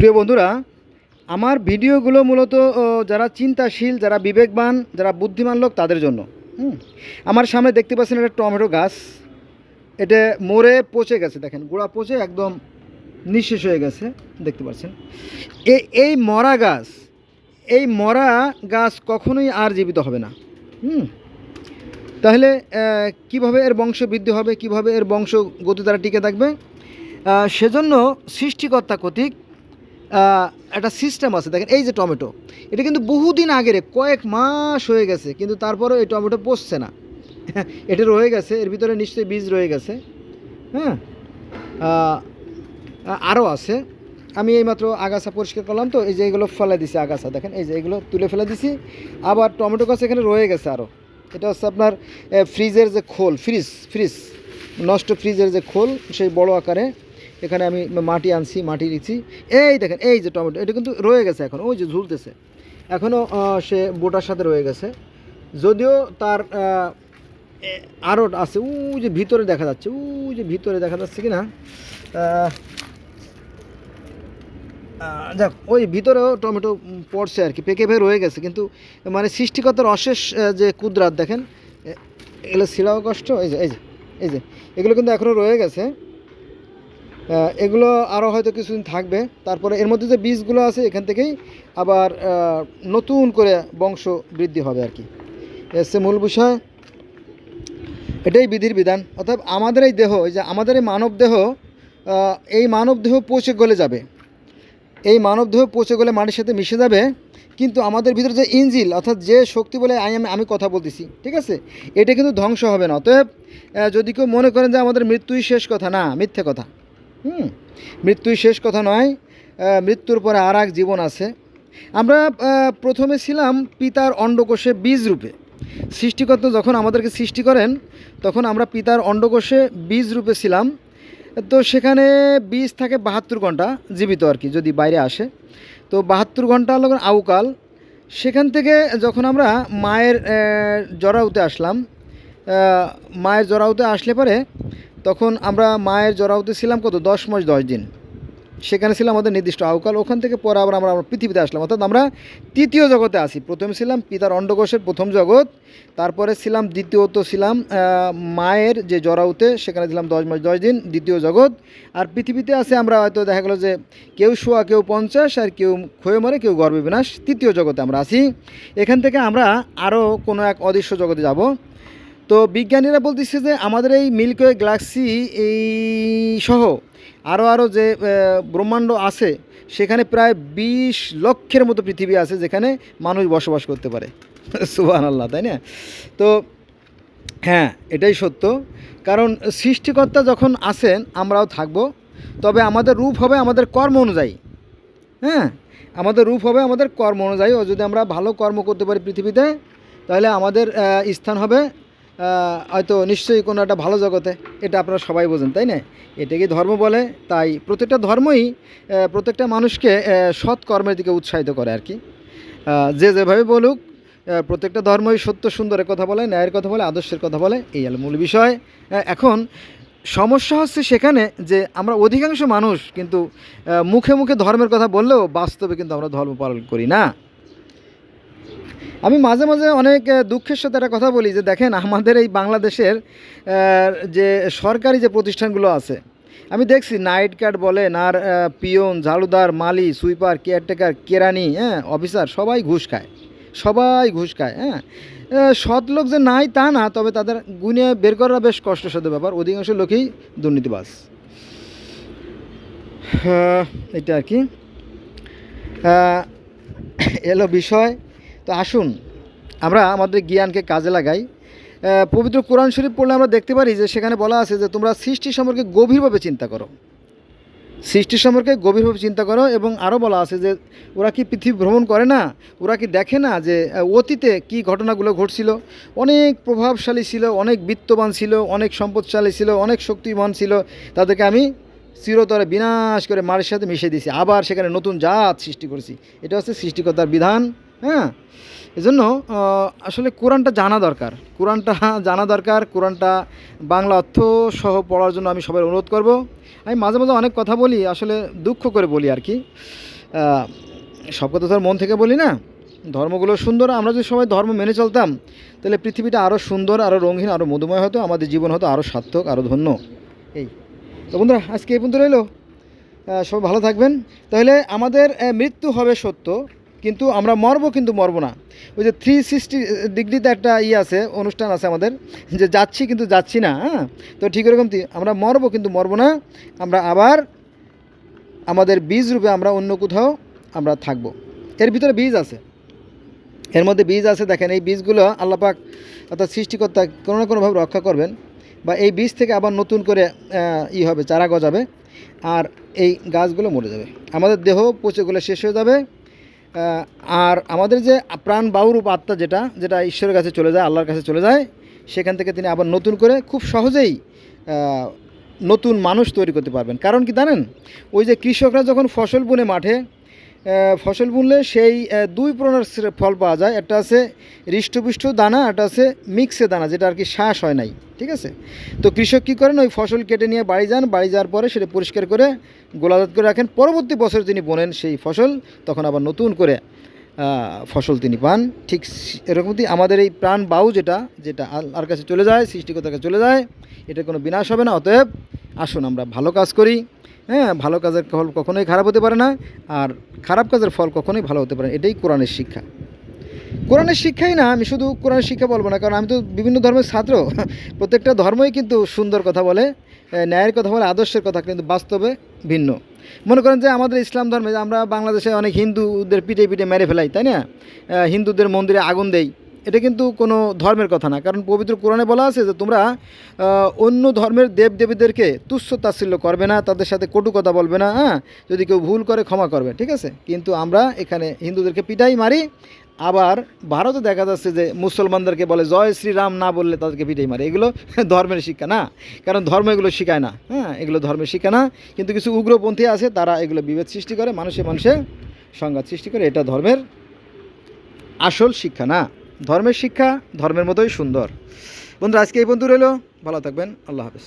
প্রিয় বন্ধুরা, আমার ভিডিওগুলো মূলত যারা চিন্তাশীল, যারা বিবেকবান, যারা বুদ্ধিমান লোক তাদের জন্য। আমার সামনে দেখতে পাচ্ছেন একটা টমেটো গাছ। এটা মরে পচে গেছে, দেখেন গোড়া পচে একদম নিঃশেষ হয়ে গেছে, দেখতে পাচ্ছেন। এই মরা গাছ কখনোই আর জীবিত হবে না। তাহলে কিভাবে এর বংশ বৃদ্ধি হবে, কিভাবে এর বংশ গতি দ্বারা টিকে থাকবে? সেজন্য সৃষ্টিকর্তা কর্তৃক একটা সিস্টেম আছে। দেখেন এই যে টমেটো, এটা কিন্তু বহুদিন আগের, কয়েক মাস হয়ে গেছে, কিন্তু তারপরেও এই টমেটো পচছে না। এটা রয়ে গেছে, এর ভিতরে নিশ্চয়ই বীজ রয়ে গেছে। হ্যাঁ, আরও আছে। আমি এইমাত্র আগাছা পরিষ্কার করলাম, তো এই যে এগুলো ফেলে দিছি আগাছা, দেখেন এই যে এগুলো তুলে ফেলে দিছি। আবার টমেটো গাছ এখানে রয়ে গেছে আরও। এটা হচ্ছে আপনার ফ্রিজের যে খোল, ফ্রিজ নষ্ট ফ্রিজের যে খোল, সেই বড় আকারে এখানে আমি মাটি আনছি, মাটি দিচ্ছি। এই দেখেন এই যে টমেটো, এটা কিন্তু রয়ে গেছে এখন, ওই যে ঝুলতেছে এখনও, সে বোটার সাথে রয়ে গেছে। যদিও তার আরও আছে, ওই যে ভিতরে দেখা যাচ্ছে, ওই যে ভিতরে দেখা যাচ্ছে কি না, যাক ওই ভিতরেও টমেটো পড়ছে আর কি, পেকে পেয়ে রয়ে গেছে। কিন্তু মানে সৃষ্টিকর্তার অশেষ যে কুদরাত দেখেন, এগুলো ছিলাও কষ্ট। এই যে এগুলো কিন্তু এখনও রয়ে গেছে। এগুলো আরও হয়তো কিছুদিন থাকবে। তারপরে এর মধ্যে যে বীজগুলো আছে এখান থেকেই আবার নতুন করে বংশ বৃদ্ধি হবে আর কি। এসে মূল বিষয়, এটাই বিধির বিধান। অর্থাৎ আমাদের এই দেহ, এই যে আমাদের এই মানব দেহ পচে গলে যাবে, এই মানব দেহ পচে গলে মাটির সাথে মিশে যাবে। কিন্তু আমাদের ভিতরে যে ইঞ্জিল, অর্থাৎ যে শক্তি বলে আমি কথা বলতেছি, ঠিক আছে, এটা কিন্তু ধ্বংস হবে না। অতএব যদি কেউ মনে করেন যে আমাদের মৃত্যুই শেষ কথা, না, মিথ্যে কথা। মৃত্যুই শেষ কথা নয়, মৃত্যুর পরে আর এক জীবন আছে। আমরা প্রথমে ছিলাম পিতার অন্ডকোষে বীজ রূপে। সৃষ্টিকর্তা যখন আমাদেরকে সৃষ্টি করেন, তখন আমরা পিতার অন্ডকোষে বীজ রূপে ছিলাম। তো সেখানে বীজ থাকে 72 ঘন্টা জীবিত আর কি, যদি বাইরে আসে। তো 72 ঘন্টা হলো আউকাল। সেখান থেকে যখন আমরা মায়ের জরাউতে আসলাম, মায়ের জরাউতে আসলে পরে তখন আমরা মায়ের জরাউতে ছিলাম কত, 10 মাস 10 দিন। সেখানে ছিল আমাদের নির্দিষ্ট আউকাল। ওখান থেকে পরে আবার আমরা পৃথিবীতে আসলাম, অর্থাৎ আমরা তৃতীয় জগতে আসি। প্রথমে ছিলাম পিতার অন্ডকোষের প্রথম জগৎ, তারপরে ছিলাম দ্বিতীয়ত ছিলাম মায়ের যে জরাউতে, সেখানে ছিলাম 10 মাস 10 দিন, দ্বিতীয় জগৎ। আর পৃথিবীতে আছে আমরা হয়তো দেখা গেলো যে কেউ 100, কেউ 50, আর কেউ ক্ষয়ে মরে, কেউ গর্ভে বিনাশ। তৃতীয় জগতে আমরা আছি। এখান থেকে আমরা আরও কোনো এক অদৃশ্য জগতে যাব। তো বিজ্ঞানীরা বলতেছে যে আমাদের এই মিল্কি ওয়ে গ্যালাক্সি এই সহ আরও যে ব্রহ্মাণ্ড আছে, সেখানে প্রায় 20 লক্ষের মতো পৃথিবী আছে যেখানে মানুষ বসবাস করতে পারে। সুবহানাল্লাহ, তাই না? তো হ্যাঁ, এটাই সত্য। কারণ সৃষ্টিকর্তা যখন আছেন, আমরাও থাকব। তবে আমাদের রূপ হবে আমাদের কর্ম অনুযায়ী। হ্যাঁ, আমাদের রূপ হবে আমাদের কর্ম অনুযায়ী। ও যদি আমরা ভালো কর্ম করতে পারি পৃথিবীতে, তাহলে আমাদের স্থান হবে হয়তো নিশ্চয়ই কোনো একটা ভালো জগতে। এটা আপনারা সবাই বোঝেন, তাই না? এটাকে ধর্ম বলে। তাই প্রত্যেকটা ধর্মই প্রত্যেকটা মানুষকে সৎ কর্মের দিকে উৎসাহিত করে আর কি। যে যেভাবে বলুক, প্রত্যেকটা ধর্মই সত্য সুন্দরের কথা বলে, ন্যায়ের কথা বলে, আদর্শের কথা বলে। এই হলো মূল বিষয়। এখন সমস্যা হচ্ছে সেখানে যে আমরা অধিকাংশ মানুষ কিন্তু মুখে মুখে ধর্মের কথা বললেও বাস্তবে কিন্তু আমরা ধর্ম পালন করি না। আমি মাঝে মাঝে অনেক দুঃখের সাথে একটা কথা বলি যে দেখেন, আমাদের এই বাংলাদেশের যে সরকারি যে প্রতিষ্ঠানগুলো আছে, আমি দেখছি নাইট গার্ড বলেন, আর পিয়ন, ঝাড়ুদার, মালি, সুইপার, কেয়ারটেকার, কেরানি, অফিসার, সবাই ঘুষ খায়। সৎ লোক যে নাই তা না, তবে তাদের গুণে বের করা বেশ কষ্টসাধ্য ব্যাপার। অধিকাংশ লোকই দুর্নীতিবাজ। এটা আর কি এলো বিষয়। তো আসুন আমরা আমাদের জ্ঞানকে কাজে লাগাই। পবিত্র কোরআন শরীফ পড়লে আমরা দেখতে পারি যে সেখানে বলা আছে যে তোমরা সৃষ্টি সম্পর্কে গভীরভাবে চিন্তা করো। এবং আরও বলা আছে যে ওরা কি পৃথিবী ভ্রমণ করে না, ওরা কি দেখে না যে অতীতে কি ঘটনাগুলো ঘটছিল। অনেক প্রভাবশালী ছিল, অনেক বিত্তবান ছিল, অনেক সম্পদশালী ছিল, অনেক শক্তিমান ছিল, তাদেরকে আমি চিরতরে বিনাশ করে মাটির সাথে মিশিয়ে দিয়েছি, আবার সেখানে নতুন জাত সৃষ্টি করেছি। এটা হচ্ছে সৃষ্টিকর্তার বিধান। এজন্য আসলে কোরআনটা জানা দরকার। কোরআনটা বাংলা অর্থ সহ পড়ার জন্য আমি সবাই অনুরোধ করব। আমি মাঝে মাঝে অনেক কথা বলি, আসলে দুঃখ করে বলি আর কি। সব কথা তো আর মন থেকে বলি না, ধর্মগুলো সুন্দর। আমরা যদি সবাই ধর্ম মেনে চলতাম তাহলে পৃথিবীটা আরও সুন্দর, আরও রঙিন, আরও মধুময় হতো, আমাদের জীবন হতো আরও সার্থক, আরও ধন্য। এই তো বন্ধুরা, আজকে এই পর্যন্ত রইলো। সব ভালো থাকবেন। তাহলে আমাদের মৃত্যু হবে সত্য, কিন্তু আমরা মরবো কিন্তু মরবো না। ওই যে 360 ডিগ্রিতে একটা আছে, অনুষ্ঠান আছে আমাদের, যে যাচ্ছি কিন্তু যাচ্ছি না। হ্যাঁ, তো ঠিক এরকম আমরা মরবো কিন্তু মরবো না। আমরা আবার আমাদের বীজ রূপে আমরা অন্য কোথাও আমরা থাকবো। এর ভিতরে বীজ আছে, এর মধ্যে বীজ আছে। দেখেন, এই বীজগুলো আল্লাহ পাক অর্থাৎ সৃষ্টিকর্তা কোনো না কোনোভাবে রক্ষা করবেন, বা এই বীজ থেকে আবার নতুন করে হবে, চারা গজাবে, আর এই গাছগুলো মরে যাবে। আমাদের দেহ পচেগুলো শেষ হয়ে যাবে, আর আমাদের যে প্রাণ বায়ুরূপ আত্মা যেটা যেটা ঈশ্বরের কাছে চলে যায়, আল্লাহর কাছে চলে যায়, সেখান থেকে তিনি আবার নতুন করে খুব সহজেই নতুন মানুষ তৈরি করতে পারবেন। কারণ কি জানেন, ওই যে কৃষকরা যখন ফসল বুনে মাঠে ফসল বুনলে সেই দুই প্রকার ফল পাওয়া যায়। একটা আছে হৃষ্টপুষ্ট দানা, একটা আছে মিক্সে দানা, যেটা আর কি শ্বাস হয় নাই। ঠিক আছে, তো কৃষক কী করেন, ওই ফসল কেটে নিয়ে বাড়ি যান, বাড়ি যাওয়ার পরে সেটা পরিষ্কার করে গোলাজাত করে রাখেন। পরবর্তী বছর তিনি বোনেন সেই ফসল, তখন আবার নতুন করে ফসল তিনি পান। ঠিক এরকমই আমাদের এই প্রাণ বায়ু যেটা যেটা আল্লাহর কাছে চলে যায়, সৃষ্টিকর্তার কাছে চলে যায়, এটা কোনো বিনাশ হবে না। অতএব আসুন আমরা ভালো কাজ করি। হ্যাঁ, ভালো কাজের ফল কখনোই খারাপ হতে পারে না, আর খারাপ কাজের ফল কখনোই ভালো হতে পারে না। এটাই কোরআনের শিক্ষা। কোরআনের শিক্ষাই না, আমি শুধু কোরআনের শিক্ষা বলবো না, কারণ আমি তো বিভিন্ন ধর্মের ছাত্র। প্রত্যেকটা ধর্মই কিন্তু সুন্দর কথা বলে, ন্যায়ের কথা বলে, আদর্শের কথা, কিন্তু বাস্তবে ভিন্ন। মনে করেন যে আমাদের ইসলাম ধর্মে আমরা বাংলাদেশে অনেক হিন্দুদের পিঠে পিঠে মেরে ফেলাই, তাই না? হিন্দুদের মন্দিরে আগুন দেই, এটা কিন্তু কোনো ধর্মের কথা না। কারণ পবিত্র কোরআনে বলা আছে যে তোমরা অন্য ধর্মের দেব দেবীদেরকে তুচ্ছ তাচ্ছিল্য করবে না, তাদের সাথে কটু কথা বলবে না। হ্যাঁ, যদি কেউ ভুল করে ক্ষমা করবে, ঠিক আছে? কিন্তু আমরা এখানে হিন্দুদেরকে পিটাই মারি। আবার ভারতে দেখা যাচ্ছে যে মুসলমানদেরকে বলে জয় শ্রীরাম না বললে তাদেরকে পিটাই মারে। এগুলো ধর্মের শিক্ষা না, কারণ ধর্ম এগুলো শিখায় না। হ্যাঁ, এগুলো ধর্মের শিক্ষা না। কিন্তু কিছু উগ্রপন্থী আছে, তারা এগুলো বিভেদ সৃষ্টি করে, মানুষে মানুষে সংঘাত সৃষ্টি করে। এটা ধর্মের আসল শিক্ষা না। ধর্মের শিক্ষা ধর্মের মতোই সুন্দর। বন্ধুরা, আজকে এই বন্ধু রইল। ভালো থাকবেন। আল্লাহ হাফেজ।